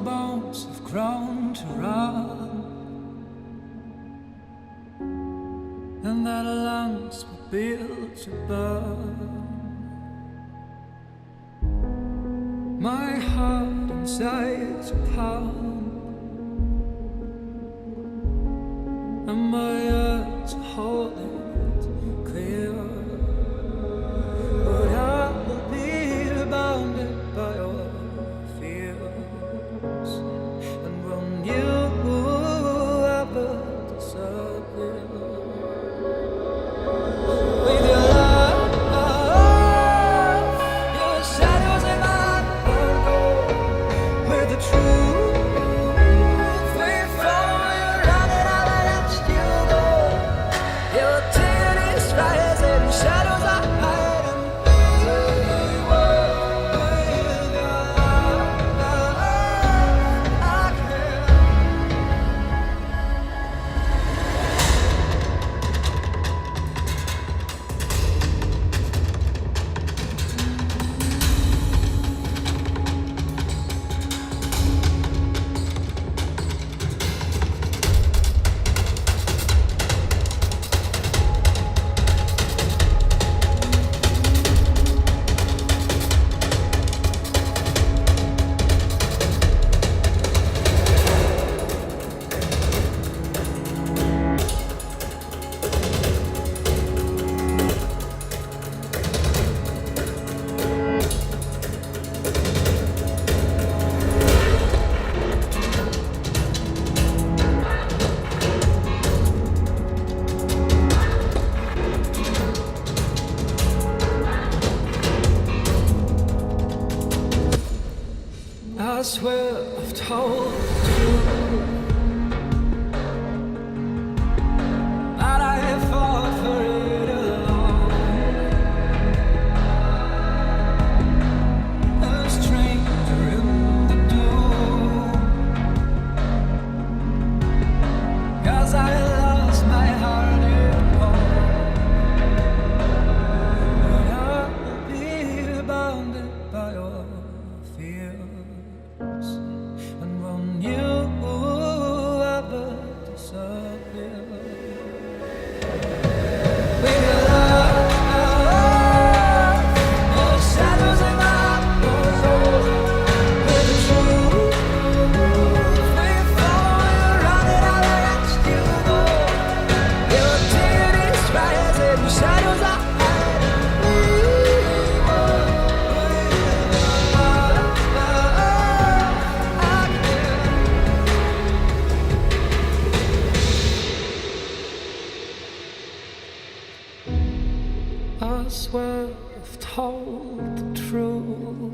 bones have grown to run, and that lungs were built to burn. My heart inside to pound, and my earth to hold it clear. But I will be bounded by your fears, and when you ever disappear, with your love, your shadows in my heart, with the truth we follow you round and I let you go. Your tears rising, shadows are hiding. We were with your love, I can. I swear I've told you, but I have fought for it alone. A stranger in the doom, 'cause I lost my heart at home. But I will be bounded by your fears, and when you ever disappear, with your love, your shadows in my soul, with the truth we follow you round and I let you go. Your tears rising, shadows are hiding. We were with your love, I can. I swear I've told the truth,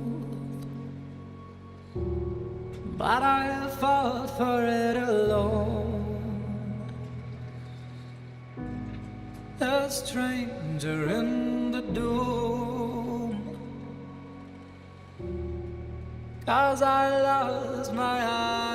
but I have fought for it alone. A stranger in the doom, 'cause I lost my eyes.